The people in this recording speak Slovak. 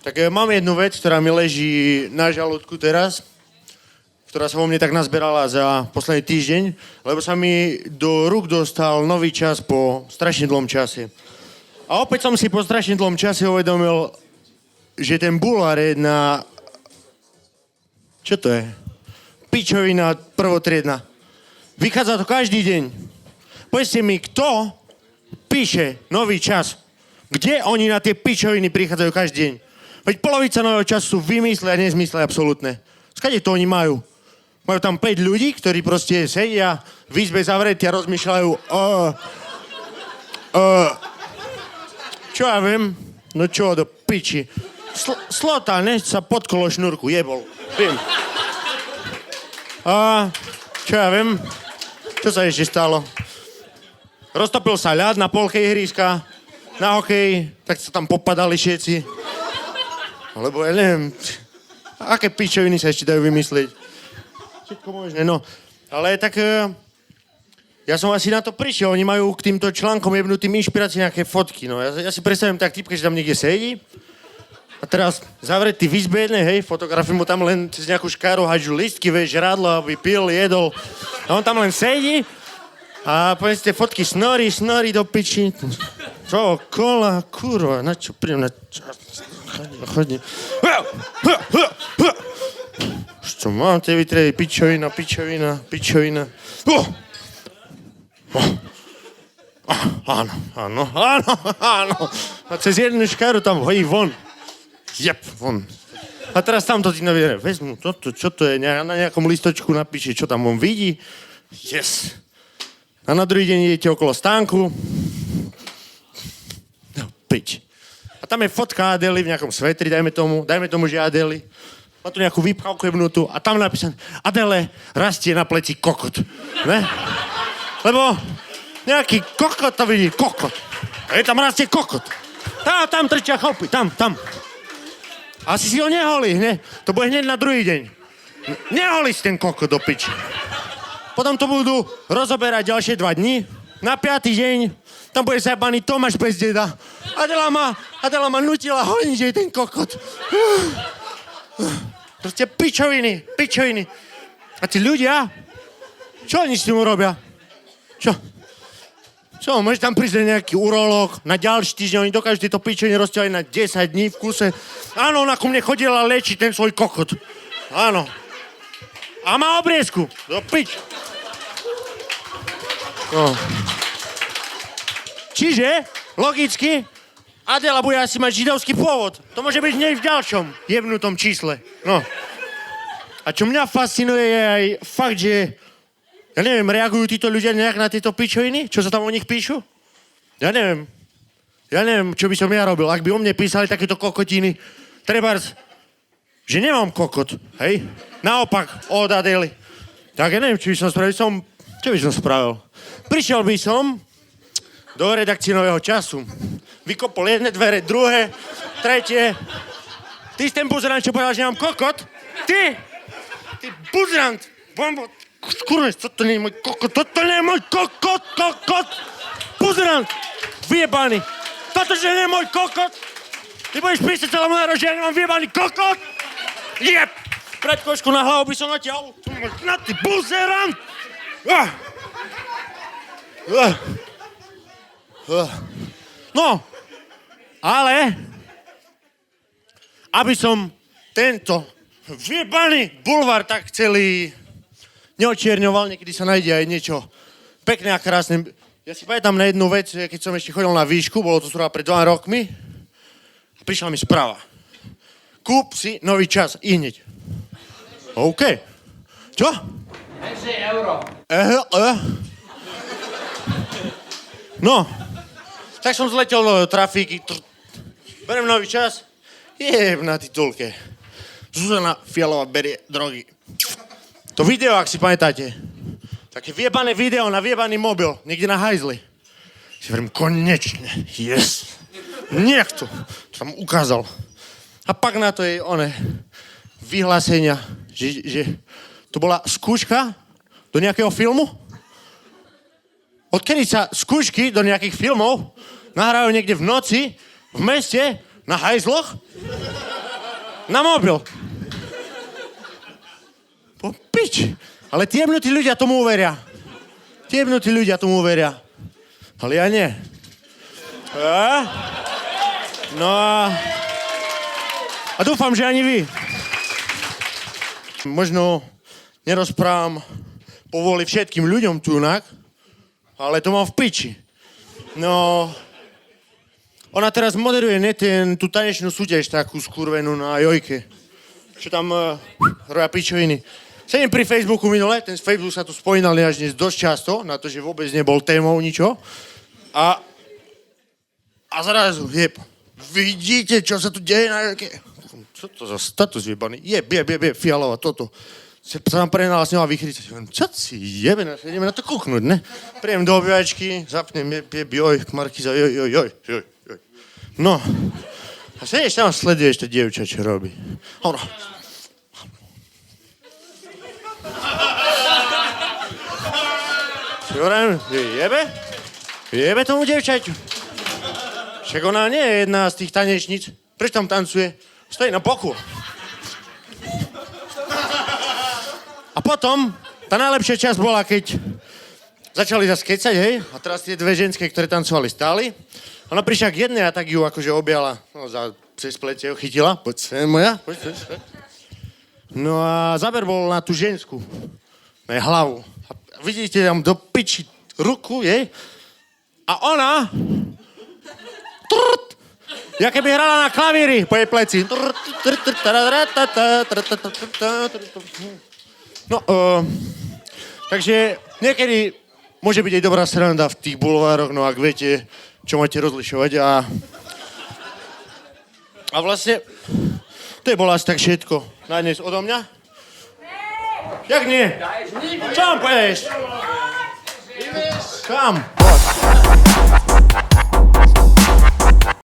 Mám jednu vec, ktorá mi leží na žalúdku teraz, ktorá sa vo mne tak nazberala za posledný týždeň, lebo sa mi do rúk dostal nový čas po strašne dlhom čase. A opäť som si po strašne dlhom čase uvedomil, že ten bulvár je jedna... Čo to je? Pičovina prvotriedna. Vychádza to každý deň. Povedzte mi, kto píše nový čas? Kde oni na tie pičoviny prichádzajú každý deň? Veď polovica nového času sú vymysle a nezmysle absolútne. Skade to oni majú? Majú tam 5 ľudí, ktorí proste sedia v izbe zavretí a rozmýšľajú čo ja viem? No čo do piči? Slota, ne? Sa pod kolo šnúrku jebol. Viem. Čo ja viem? Čo sa ešte stalo? Roztopil sa ľad na polke ihriska, na hokej, tak sa tam popadali všetci. Lebo ja neviem, aké pičoviny sa ešte dajú vymyslieť. Všetko možné, no. Ale tak ja som asi na to prišiel. Oni majú k týmto článkom jebnutým inšpirácie nejaké fotky, no. Ja si predstavím tak typke, že tam niekde sedí a teraz zavretý v izbe jednej, hej, fotografii mu tam len cez nejakú škáru haďu listky, vieš, žrádlo, aby pil, jedol. A on tam len sedí a poviem si tie fotky snorí do piči. Čo, kola, kurva, na čo príjem, na čo... Chodí. Čo mám tie vytredy? Pičovina. Áno. A cez jednu škáru tam hodí von. Jep, von. A teraz tamto ti noviere. Vezmu toto, čo to je? Na nejakom listočku napíše, čo tam on vidí. Yes. A na druhý deň idete okolo stánku. No, pič. A tam je fotka Adely v nejakom svetri, dajme tomu, že Adely. Má tu nejakú výpchavku jebnutú a tam napísané Adele rastie na pleci kokot. Ne? Lebo nejaký kokot to vidí, kokot. A tam rastie kokot. Tam trčia chlopy, tam. Asi si ho neholí, ne? To bude hneď na druhý deň. Neholí si ten kokot do piči. Potom to budú rozoberať ďalšie 2 dni. Na 5. deň tam bude zajebaný Tomáš bez deda. Adela ma nutila honiť jej ten kokot. Proste pičoviny. A tí ľudia, čo oni s tým urobia? Čo, môže tam prísť nejaký urológ na ďalší týždeň, oni dokážu tieto pičoviny rozťahovať na 10 dní v kuse. Áno, ona ku mne chodila lečiť ten svoj kokot. Áno. A má obriezku. Do pič. No. Čiže, logicky, Adela bude asi mať židovský pôvod. To môže byť hneď v ďalšom jebnutom čísle. No. A čo mňa fascinuje je aj fakt, že ja neviem, reagujú títo ľudia nejak na tieto pičoviny? Čo sa tam o nich píšu? Ja neviem, čo by som ja robil. Ak by o mne písali takéto kokotiny, trebárs, že nemám kokot, hej? Naopak, od Adely. Tak ja neviem, čo by som spravil. Prišiel by som do redakcie Nového času. Vykopol jedné dvere, druhé, tretie. Ty si ten buzerant, čo povedal, že nemám kokot? Ty buzerant! Skurne, toto nie je môj kokot, Buzerant! Vyjebaný! Toto, že nie je môj kokot! Ty budeš písať celému národu, že ja nemám vyjebaný kokot? Jep! Predkošku na hlavu by som natiahol. Na ty buzerant! No, ale aby som tento vyjebaný bulvár tak celý neočierňoval, niekedy sa nájde aj niečo pekné a krásne. Ja si pamätám na jednu vec, keď som ešte chodil na výšku, bolo to zhruba pred 2 rokmi, a prišla mi správa. Kúp si nový čas, hneď. OK. Čo? 2 euro. No, tak som zletel do trafíky, berem nový čas, na titulke. Zuzana Fialová berie drogy. To video, ak si pamätáte, také vyjebané video na vyjebaný mobil, niekde na hajzli. Si hovorím, konečne, yes. Niekto to tam ukázal. A pak na to je vyhlásenia, že to bola skúška do nejakého filmu. Odkedy sa skúšky do nejakých filmov nahrávajú niekde v noci, v meste, na hajzloch? Na mobil. Po piči. Ale tí jebnutí ľudia tomu uveria. Tí jebnutí ľudia tomu uveria. Ale ja nie. No a dúfam, že ani vy. Možno nerozprávam povoli všetkým ľuďom tunak, ale to mám v piči. No, ona teraz moderuje tú tanečnú súťaž takú skurvenú na Jojke. Čo tam robia pičoviny. Sedem pri Facebooku minule, ten Facebook sa tu spomínal až dnes dosť často, na to, že vôbec nebol témou ničo. A zrazu, vidíte, čo sa tu deje na Jojke? Čo to za status jebaný? Fialová, toto. Sa tam prehnala s ňou a vychrícať. Čo si jebe, ideme na to kúknuť, ne? Príjem do obývačky, zapnem, joj, Markíza, joj. No. A sedeš tam a sleduješ to dievča, čo robí. A ono. Čo hovorím? Jebe tomu dievčaťu. Však ona nie je jedna z tých tanečníc. Prečo tam tancuje? Stojí na boku. A potom, tá najlepšia časť bola, keď začali zase kecať, hej? A teraz tie dve ženské, ktoré tancovali, stáli. Ona prišla k jednej a tak ju akože objala. No, cez plete ho chytila. Poď sem, moja. Poď. No a záber bol na tú ženskú. Na jej hlavu. A vidíte tam do piči ruku, jej? A ona... Ja keby hrala na klavíri po jej pleci. No, takže niekedy môže byť aj dobrá sranda v tých bulvároch, no ak viete, čo máte rozlišovať a vlastne, to je bolo asi tak všetko na dnes odo mňa. Jak nie? Čo mám povedať? Kam? Poď.